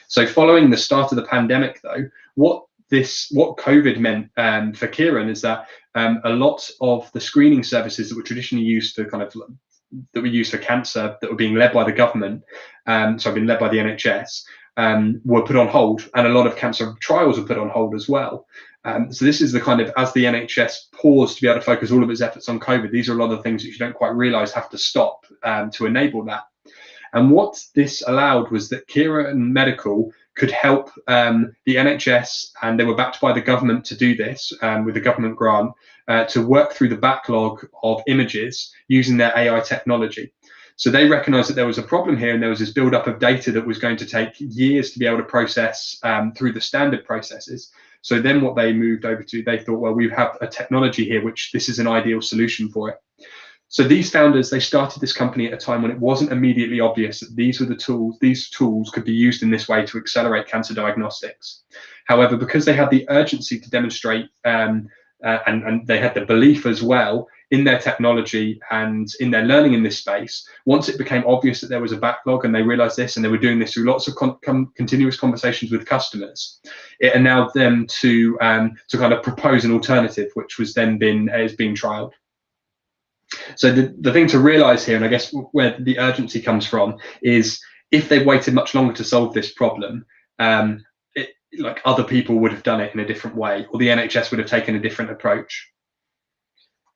So following the start of the pandemic, though, what COVID meant for Kieran is that a lot of the screening services that were traditionally used for cancer, that were being led by the government, being led by the NHS, were put on hold, and a lot of cancer trials were put on hold as well. So this is the kind of, as the NHS paused to be able to focus all of its efforts on COVID, these are a lot of things that you don't quite realise have to stop to enable that. And what this allowed was that Kieran Medical could help the NHS, and they were backed by the government to do this with a government grant, to work through the backlog of images using their AI technology. So they recognized that there was a problem here, and there was this buildup of data that was going to take years to be able to process through the standard processes. So then what they moved over to, they thought, well, we have a technology here, which this is an ideal solution for it. So these founders, they started this company at a time when it wasn't immediately obvious that these tools could be used in this way to accelerate cancer diagnostics. However, because they had the urgency to demonstrate, and they had the belief as well in their technology and in their learning in this space, once it became obvious that there was a backlog, and they realized this, and they were doing this through lots of continuous conversations with customers, it allowed them to kind of propose an alternative, which was then is being trialed. So the thing to realize here, and I guess where the urgency comes from, is if they waited much longer to solve this problem, like other people would have done it in a different way, or the NHS would have taken a different approach.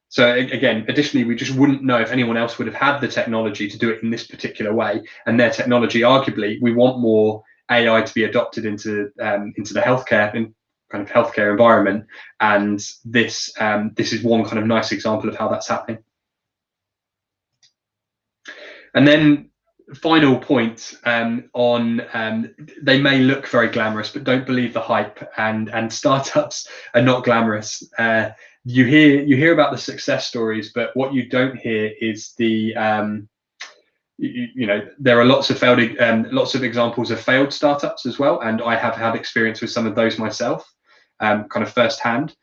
So again, additionally, we just wouldn't know if anyone else would have had the technology to do it in this particular way. And their technology, arguably, we want more AI to be adopted into the healthcare environment, and this is one kind of nice example of how that's happening. And then final point they may look very glamorous, but don't believe the hype, and startups are not glamorous. You hear about the success stories, but what you don't hear is the there are lots of examples of failed startups as well, and I have had experience with some of those myself, kind of firsthand.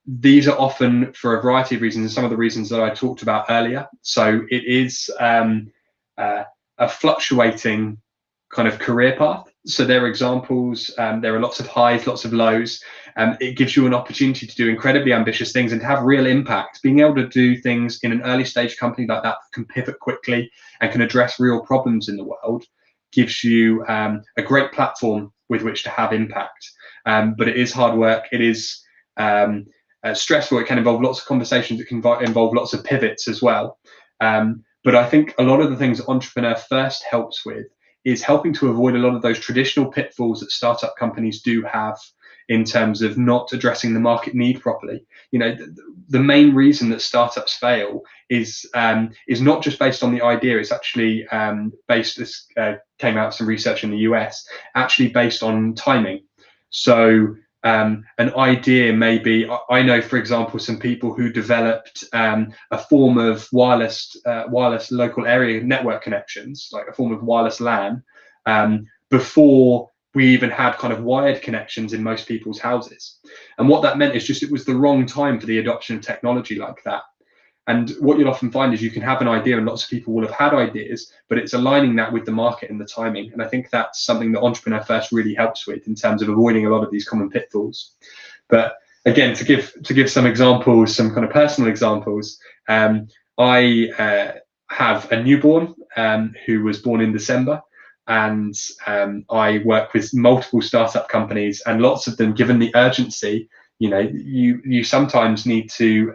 These are often for a variety of reasons, and some of the reasons that I talked about earlier. So it is a fluctuating kind of career path. So there are examples, there are lots of highs, lots of lows. It gives you an opportunity to do incredibly ambitious things and to have real impact. Being able to do things in an early stage company like that can pivot quickly and can address real problems in the world gives you a great platform with which to have impact. But it is hard work. It is stressful. It can involve lots of conversations. It can involve lots of pivots as well. But I think a lot of the things Entrepreneur First helps with is helping to avoid a lot of those traditional pitfalls that startup companies do have in terms of not addressing the market need properly. The main reason that startups fail is not just based on the idea. It's actually based, this came out some research in the US, actually based on timing. So an idea maybe. I know, for example, some people who developed a form of wireless local area network connections, like a form of wireless LAN, before we even had kind of wired connections in most people's houses. And what that meant is just it was the wrong time for the adoption of technology like that. And what you'll often find is you can have an idea, and lots of people will have had ideas, but it's aligning that with the market and the timing. And I think that's something that Entrepreneur First really helps with in terms of avoiding a lot of these common pitfalls. But again, to give some examples, some kind of personal examples, I have a newborn who was born in December. And I work with multiple startup companies, and lots of them, given the urgency, you sometimes need to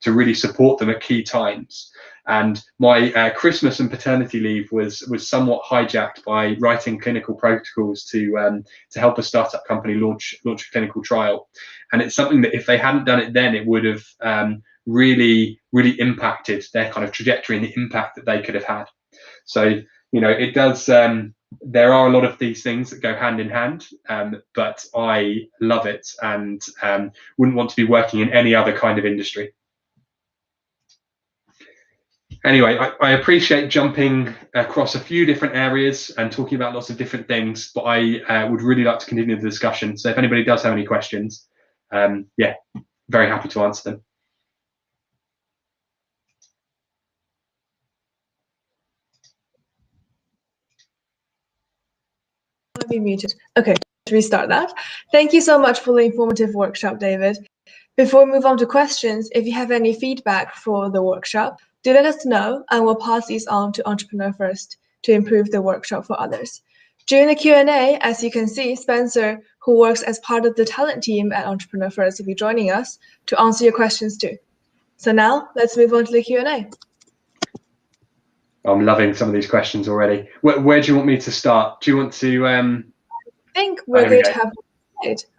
really support them at key times. And my Christmas and paternity leave was somewhat hijacked by writing clinical protocols to help a startup company launch a clinical trial. And it's something that if they hadn't done it then, it would have really impacted their kind of trajectory and the impact that they could have had. So it does. There are a lot of these things that go hand in hand, but I love it and wouldn't want to be working in any other kind of industry. Anyway, I appreciate jumping across a few different areas and talking about lots of different things, but I would really like to continue the discussion. So if anybody does have any questions, yeah, very happy to answer them. I'll be muted. Okay, to restart that. Thank you so much for the informative workshop, David. Before we move on to questions, if you have any feedback for the workshop, do let us know, and we'll pass these on to Entrepreneur First to improve the workshop for others. During the Q&A, as you can see, Spencer, who works as part of the talent team at Entrepreneur First, will be joining us to answer your questions too. So now, let's move on to the Q&A. I'm loving some of these questions already. Where do you want me to start? Do you want to? I think we're going to have.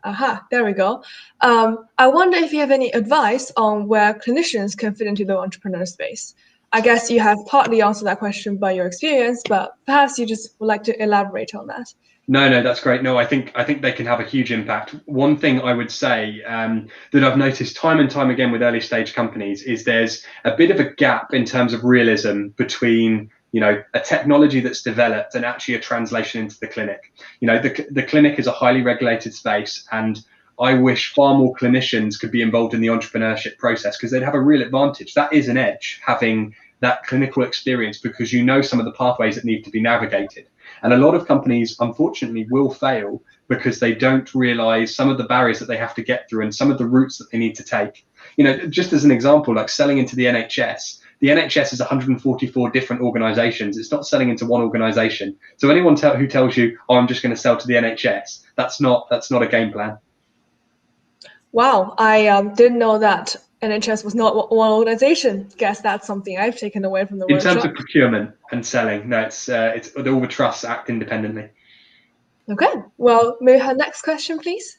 Aha, there we go. I wonder if you have any advice on where clinicians can fit into the entrepreneur space. I guess you have partly answered that question by your experience, but perhaps you just would like to elaborate on that. No, that's great. No, I think they can have a huge impact. One thing I would say that I've noticed time and time again with early stage companies is there's a bit of a gap in terms of realism between a technology that's developed and actually a translation into the clinic. The clinic is a highly regulated space, and I wish far more clinicians could be involved in the entrepreneurship process, because they'd have a real advantage. That is an edge, having that clinical experience, because some of the pathways that need to be navigated. And a lot of companies, unfortunately, will fail because they don't realize some of the barriers that they have to get through and some of the routes that they need to take. Just as an example, like selling into the NHS. The NHS is 144 different organizations. It's not selling into one organization. So anyone who tells you, oh, I'm just going to sell to the NHS, that's not a game plan. Wow, I didn't know that NHS was not one organization. Guess that's something I've taken away from the workshop. In terms of procurement and selling, no, it's all the trusts act independently. Okay, well, may we have next question, please?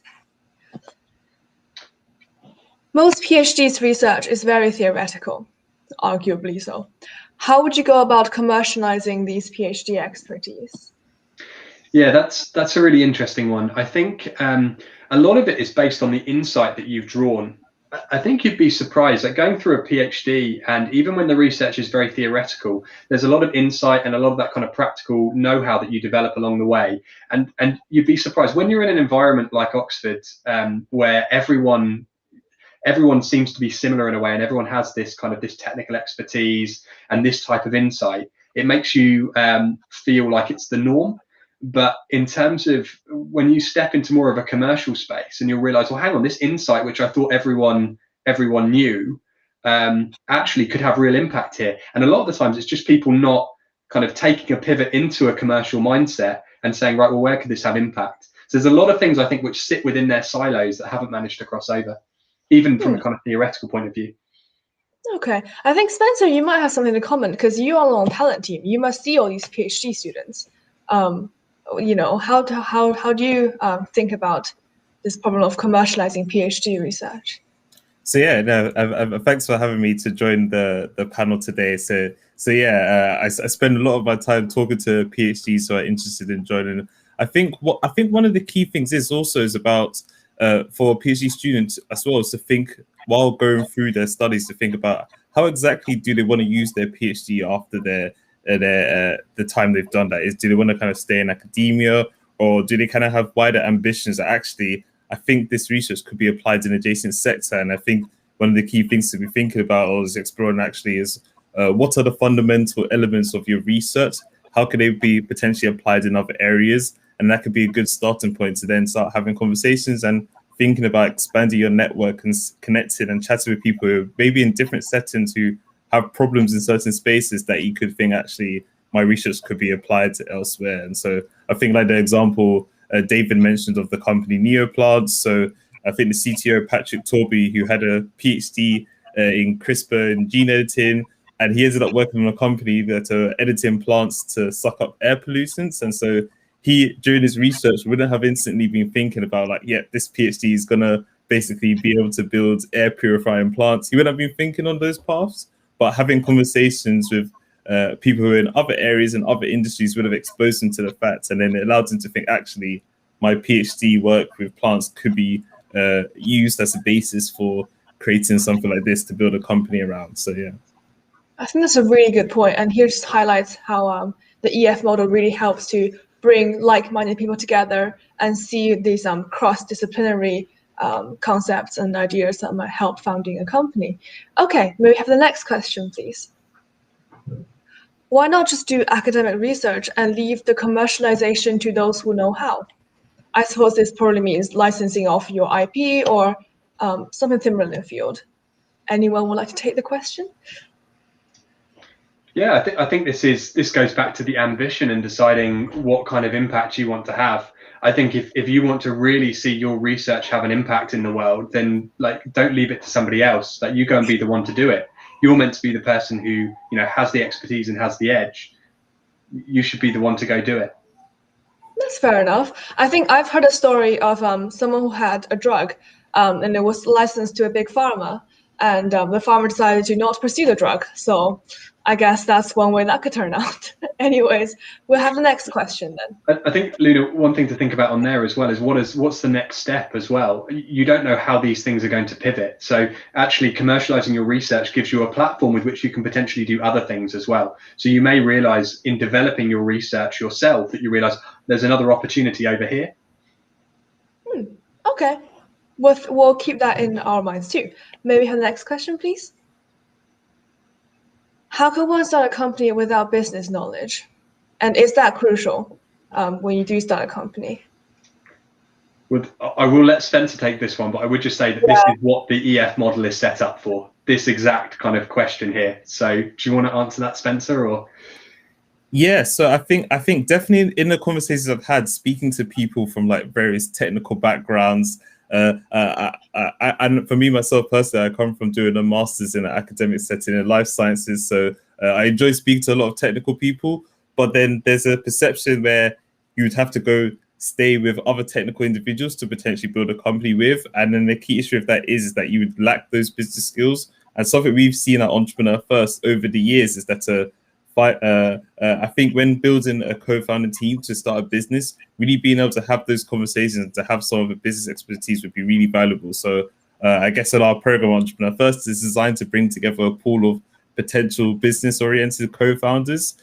Most PhD's research is very theoretical, arguably so. How would you go about commercializing these PhD expertise? Yeah, that's a really interesting one. I think a lot of it is based on the insight that you've drawn. I think you'd be surprised that going through a PhD, and even when the research is very theoretical, there's a lot of insight and a lot of that kind of practical know-how that you develop along the way. And you'd be surprised when you're in an environment like Oxford, where everyone seems to be similar in a way, and everyone has this technical expertise and this type of insight. It makes you feel like it's the norm. But in terms of when you step into more of a commercial space, and you'll realize, well, hang on, this insight, which I thought everyone knew, actually could have real impact here. And a lot of the times it's just people not kind of taking a pivot into a commercial mindset and saying, right, well, where could this have impact? So there's a lot of things I think which sit within their silos that haven't managed to cross over, even from a kind of theoretical point of view. Okay, I think Spencer, you might have something to comment, because you are on the talent team. You must see all these PhD students. How do you think about this problem of commercializing PhD research? So yeah, no, thanks for having me to join the panel today. So yeah, I spend a lot of my time talking to PhDs who are interested in joining. I think one of the key things is about for a PhD student as well to think while going through their studies, to think about how exactly do they want to use their PhD after the time they've done that. Do they want to kind of stay in academia, or do they kind of have wider ambitions that actually, I think this research could be applied in adjacent sector? And I think one of the key things to be thinking about or is exploring actually is what are the fundamental elements of your research? How could they be potentially applied in other areas? And that could be a good starting point to then start having conversations and thinking about expanding your network and connecting and chatting with people who maybe in different settings who have problems in certain spaces that you could think actually my research could be applied to elsewhere. And so I think like the example David mentioned of the company Neoplant. So I think the CTO, Patrick Torby, who had a PhD in CRISPR and gene editing, and he ended up working on a company that are editing plants to suck up air pollutants. And so he, during his research, wouldn't have instantly been thinking about like, yeah, this PhD is going to basically be able to build air purifying plants. He wouldn't have been thinking on those paths, but having conversations with people who are in other areas and other industries would have exposed him to the facts. And then it allowed him to think, actually, my PhD work with plants could be used as a basis for creating something like this to build a company around. So, yeah. I think that's a really good point. And here just highlights how the EF model really helps to bring like-minded people together and see these cross-disciplinary concepts and ideas that might help founding a company. Okay, may we have the next question, please? Why not just do academic research and leave the commercialization to those who know how? I suppose this probably means licensing off your IP or something similar in the field. Anyone would like to take the question? Yeah, I think this goes back to the ambition and deciding what kind of impact you want to have. I think if you want to really see your research have an impact in the world, then like don't leave it to somebody else. Like you go and be the one to do it. You're meant to be the person who has the expertise and has the edge. You should be the one to go do it. That's fair enough. I think I've heard a story of someone who had a drug and it was licensed to a big pharma, and the pharma decided to not pursue the drug. So I guess that's one way that could turn out. Anyways, we'll have the next question then. I think, Luna, one thing to think about on there as well is what's the next step as well. You don't know how these things are going to pivot. So actually commercializing your research gives you a platform with which you can potentially do other things as well. So you may realize in developing your research yourself that you realize there's another opportunity over here. Okay, we'll keep that in our minds too. May we have the next question, please? How can one start a company without business knowledge? And is that crucial when you do start a company? I will let Spencer take this one, but I would just say that this is what the EF model is set up for, this exact kind of question here. So do you want to answer that, Spencer? Or? Yeah, so I think definitely in the conversations I've had, speaking to people from like various technical backgrounds, and for me myself personally, I come from doing a master's in an academic setting in life sciences, so I enjoy speaking to a lot of technical people. But then there's a perception where you would have to go stay with other technical individuals to potentially build a company with, and then the key issue of that is that you would lack those business skills. And something we've seen at Entrepreneur First over the years is that I think when building a co-founding team to start a business, really being able to have those conversations and to have some of the business expertise would be really valuable. So I guess in our program, Entrepreneur First is designed to bring together a pool of potential business-oriented co-founders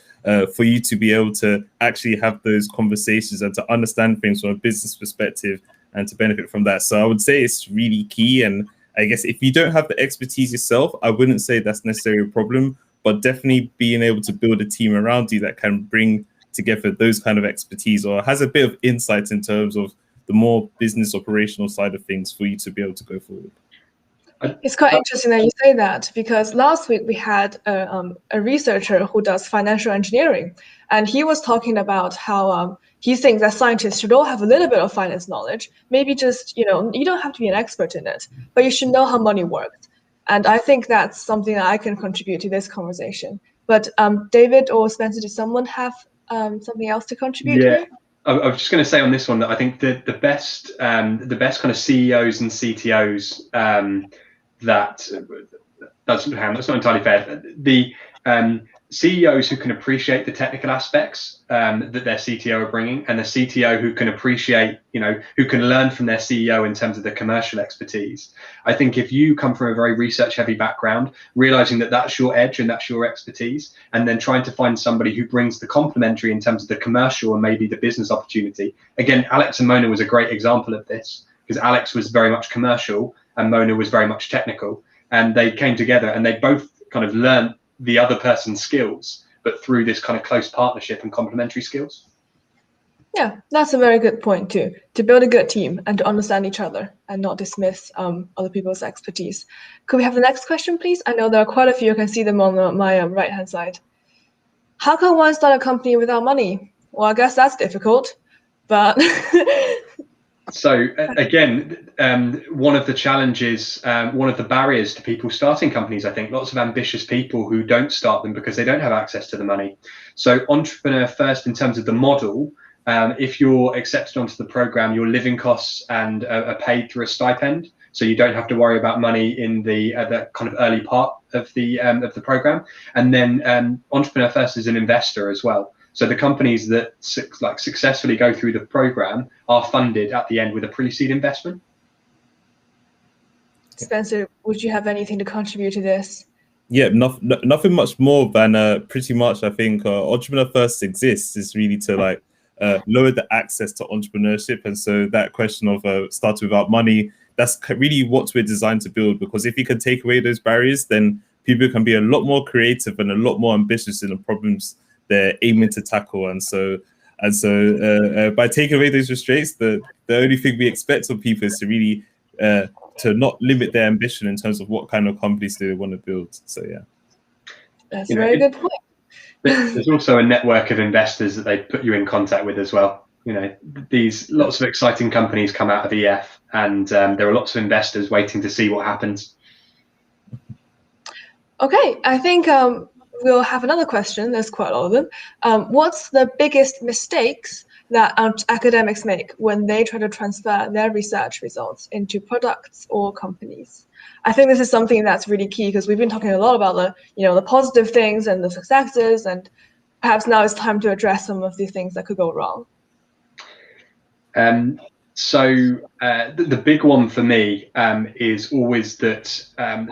for you to be able to actually have those conversations and to understand things from a business perspective and to benefit from that. So I would say it's really key. And I guess if you don't have the expertise yourself, I wouldn't say that's necessarily a problem, but definitely being able to build a team around you that can bring together those kind of expertise or has a bit of insight in terms of the more business operational side of things for you to be able to go forward. It's quite interesting that you say that, because last week we had a researcher who does financial engineering, and he was talking about how he thinks that scientists should all have a little bit of finance knowledge, maybe just, you don't have to be an expert in it, but you should know how money works. And I think that's something that I can contribute to this conversation. But David or Spencer, does someone have something else to contribute here? I was just going to say on this one that I think the best kind of CEOs and CTOs that's not entirely fair. CEOs who can appreciate the technical aspects that their CTO are bringing, and the CTO who can appreciate, who can learn from their CEO in terms of the commercial expertise. I think if you come from a very research-heavy background, realizing that that's your edge and that's your expertise, and then trying to find somebody who brings the complementary in terms of the commercial and maybe the business opportunity. Again, Alex and Mona was a great example of this, because Alex was very much commercial and Mona was very much technical, and they came together and they both kind of learned the other person's skills, but through this kind of close partnership and complementary skills. Yeah, that's a very good point too, to build a good team and to understand each other and not dismiss other people's expertise. Could we have the next question, please? I know there are quite a few. I can see them on my right-hand side. How can one start a company without money? Well, I guess that's difficult, but... So again, one of the challenges, one of the barriers to people starting companies, I think, lots of ambitious people who don't start them because they don't have access to the money. So entrepreneur first in terms of the model, if you're accepted onto the program, your living costs and are paid through a stipend. So you don't have to worry about money in the kind of early part of the program. And then entrepreneur first is an investor as well. So the companies that successfully go through the program are funded at the end with a pre-seed investment. Spencer, would you have anything to contribute to this? Yeah, nothing much more than pretty much I think Entrepreneur First exists is really to lower the access to entrepreneurship. And so that question of starting without money, that's really what we're designed to build, because if you can take away those barriers, then people can be a lot more creative and a lot more ambitious in the problems they're aiming to tackle. And so by taking away those restraints, the only thing we expect of people is to really to not limit their ambition in terms of what kind of companies they want to build. So yeah, that's a very good point. There's also a network of investors that they put you in contact with as well. These lots of exciting companies come out of EF, and there are lots of investors waiting to see what happens. Okay, I think we'll have another question. There's quite a lot of them. What's the biggest mistakes that academics make when they try to transfer their research results into products or companies? I think this is something that's really key, because we've been talking a lot about the positive things and the successes, and perhaps now it's time to address some of the things that could go wrong. So the big one for me is always that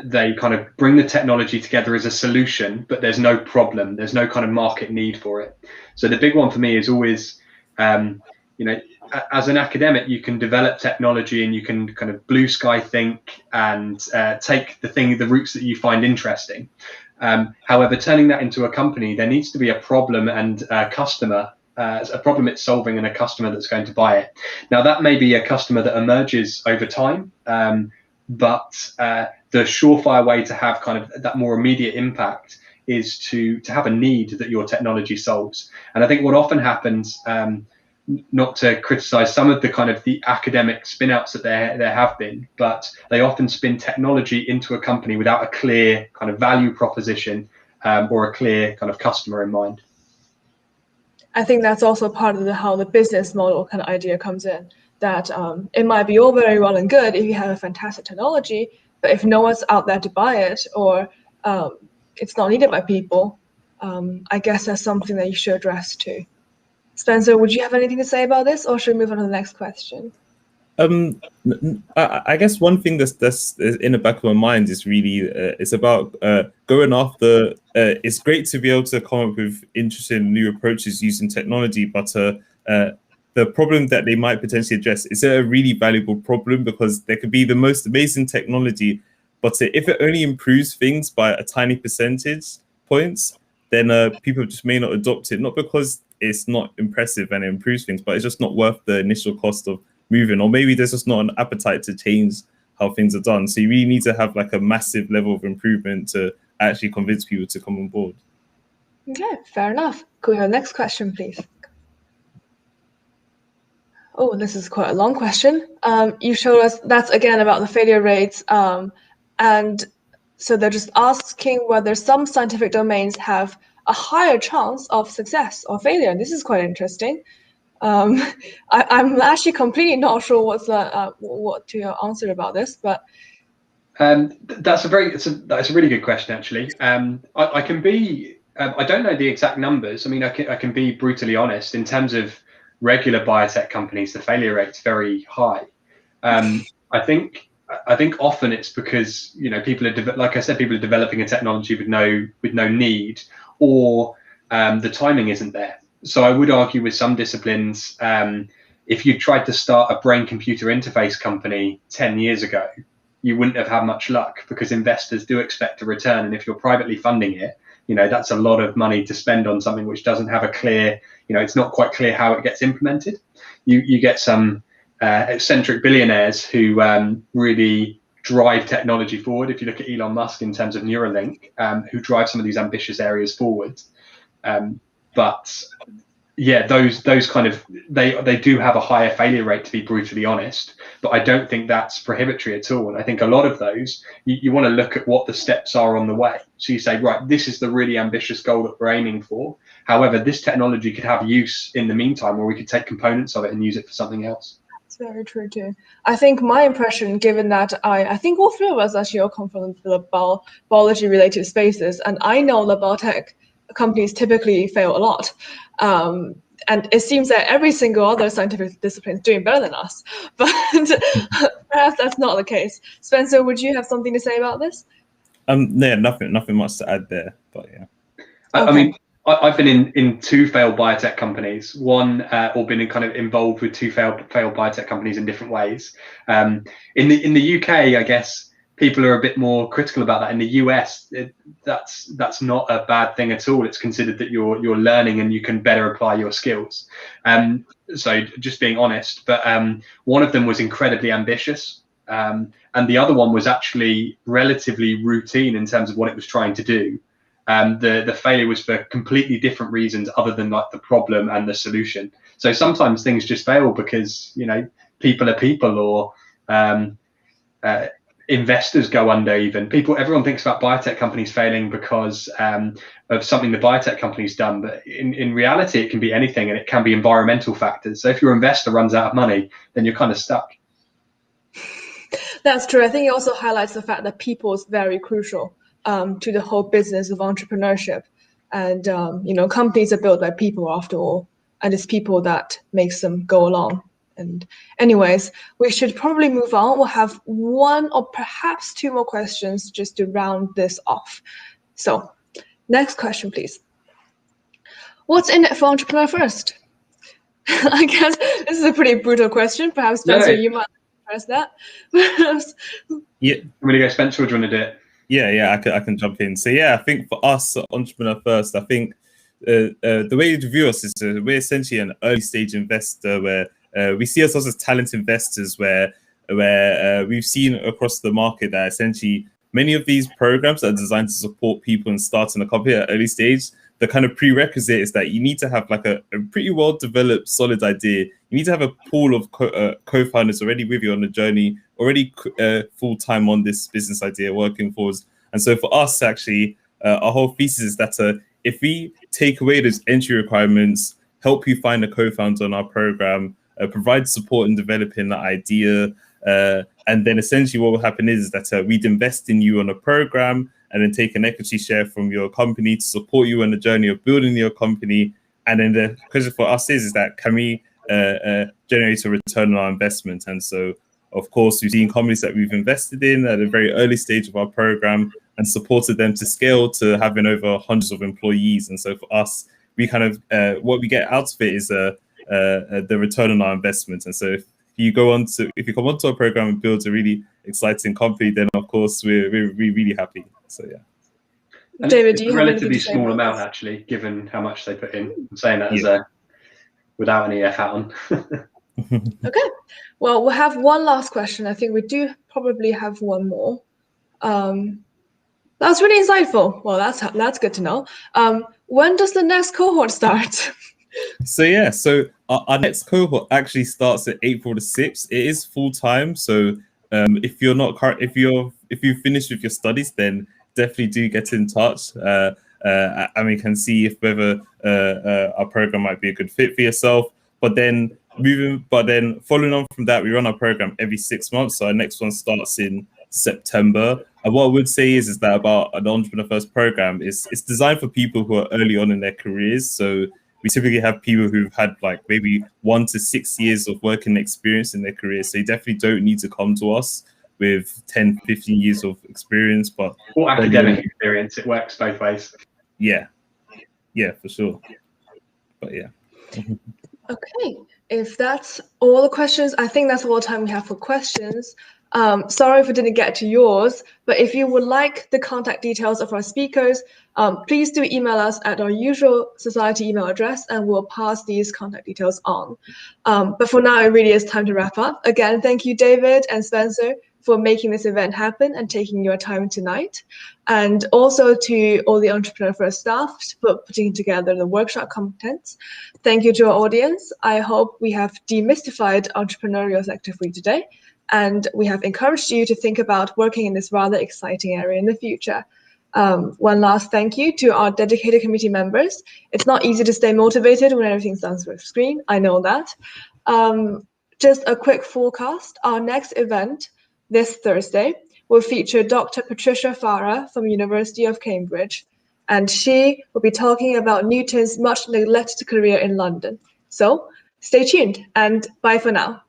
they kind of bring the technology together as a solution, but there's no problem. There's no kind of market need for it. So the big one for me is always, as an academic, you can develop technology and you can kind of blue sky think and take the routes that you find interesting. However, turning that into a company, there needs to be a problem and a customer. A problem it's solving and a customer that's going to buy it. Now, that may be a customer that emerges over time, but the surefire way to have kind of that more immediate impact is to have a need that your technology solves. And I think what often happens, not to criticize some of the academic spin-outs that there have been, but they often spin technology into a company without a clear kind of value proposition or a clear kind of customer in mind. I think that's also part of how the business model kind of idea comes in, that it might be all very well and good if you have a fantastic technology, but if no one's out there to buy it, or it's not needed by people, I guess that's something that you should address too. Spencer, would you have anything to say about this, or should we move on to the next question? I guess one thing that's in the back of my mind is really it's about going after. It's great to be able to come up with interesting new approaches using technology, but the problem that they might potentially address is a really valuable problem, because there could be the most amazing technology, but if it only improves things by a tiny percentage points, then people just may not adopt it, not because it's not impressive and it improves things, but it's just not worth the initial cost of moving, or maybe there's just not an appetite to change how things are done. So you really need to have a massive level of improvement to actually convince people to come on board. Okay, fair enough. Could we have the next question, please? Oh, this is quite a long question. You showed us, that's again about the failure rates. And so they're just asking whether some scientific domains have a higher chance of success or failure. And this is quite interesting. I'm actually completely not sure what to answer about this, but that's a really good question, actually. I can be I don't know the exact numbers. I mean, I can be brutally honest. In terms of regular biotech companies, the failure rate's very high. I think often it's because people are like I said, people are developing a technology with no need, or the timing isn't there. So I would argue with some disciplines, if you tried to start a brain-computer interface company 10 years ago, you wouldn't have had much luck, because investors do expect a return, and if you're privately funding it, that's a lot of money to spend on something which doesn't have a clear, it's not quite clear how it gets implemented. You get some eccentric billionaires who really drive technology forward. If you look at Elon Musk in terms of Neuralink, who drive some of these ambitious areas forward. But yeah, those kind of they do have a higher failure rate, to be brutally honest, but I don't think that's prohibitory at all. And I think a lot of those, you want to look at what the steps are on the way. So you say, right, this is the really ambitious goal that we're aiming for. However, this technology could have use in the meantime, or we could take components of it and use it for something else. It's very true too. I think my impression, given that I think all three of us actually all come from the biology related spaces, and I know the biotech companies typically fail a lot. And it seems that every single other scientific discipline is doing better than us, but perhaps that's not the case. Spencer, would you have something to say about this? No, nothing much to add there, but yeah. Okay. I mean, I've been in two failed biotech companies, or been involved with two failed biotech companies in different ways. In the UK, I guess people are a bit more critical about that. In the US, that's not a bad thing at all. It's considered that you're learning and you can better apply your skills. So just being honest, but one of them was incredibly ambitious, and the other one was actually relatively routine in terms of what it was trying to do. The failure was for completely different reasons other than like the problem and the solution. So sometimes things just fail because people are people, or investors go under. Even everyone thinks about biotech companies failing because of something the biotech company's done, but in reality it can be anything, and it can be environmental factors. So if your investor runs out of money, then you're kind of stuck. That's true. I think it also highlights the fact that people is very crucial to the whole business of entrepreneurship, and companies are built by people after all, and it's people that makes them go along. And anyways, we should probably move on. We'll have one or perhaps two more questions just to round this off. So next question, please. What's in it for entrepreneur first? I guess this is a pretty brutal question. Perhaps Spencer, you might address that. Yeah. I'm going to go, Spencer, or do you want to do it? Yeah, I can jump in. So yeah, I think for us, entrepreneur first, I think the way you view us is we're essentially an early stage investor where we see ourselves as talent investors, where we've seen across the market that essentially many of these programs are designed to support people in starting a company at early stage. The kind of prerequisite is that you need to have like a pretty well developed, solid idea. You need to have a pool of co-founders already with you on the journey, already full time on this business idea working for us. And so for us, actually, our whole thesis is that if we take away those entry requirements, help you find a co-founder on our program, provide support in developing the idea, and then essentially what will happen is that we'd invest in you on a program and then take an equity share from your company to support you on the journey of building your company. And then the question for us is that can we generate a return on our investment? And so, of course, we've seen companies that we've invested in at a very early stage of our program and supported them to scale to having over hundreds of employees. And so for us, we kind of what we get out of it is the return on our investment. And so if you come onto a program and build a really exciting company, then of course we're really happy. So yeah. And David, do you have a relatively small amount actually, given how much they put in? I'm saying that as without any hat on. Okay. Well, we'll have one last question. I think we do probably have one more. That's really insightful. Well, that's good to know. When does the next cohort start? So our next cohort actually starts at April the 6th. It is full time. So if you've finished with your studies, then definitely do get in touch. And we can see if whether our program might be a good fit for yourself. But then following on from that, we run our program every 6 months. So our next one starts in September. And what I would say is that about an Entrepreneur First program is it's designed for people who are early on in their careers. So we typically have people who've had like maybe 1 to 6 years of working experience in their career. So you definitely don't need to come to us with 10, 15 years of experience, but or academic experience. It works both ways. Yeah, for sure. But yeah. Okay, if that's all the questions, I think that's all the time we have for questions. Sorry if I didn't get to yours, but if you would like the contact details of our speakers, please do email us at our usual society email address and we'll pass these contact details on. But for now, it really is time to wrap up. Again, thank you, David and Spencer, for making this event happen and taking your time tonight. And also to all the Entrepreneur First staff for putting together the workshop contents. Thank you to our audience. I hope we have demystified entrepreneurial sector for you today. And we have encouraged you to think about working in this rather exciting area in the future. One last thank you to our dedicated committee members. It's not easy to stay motivated when everything's done through a screen. I know that. Just a quick forecast. Our next event this Thursday will feature Dr. Patricia Farah from University of Cambridge, and she will be talking about Newton's much neglected career in London. So stay tuned and bye for now.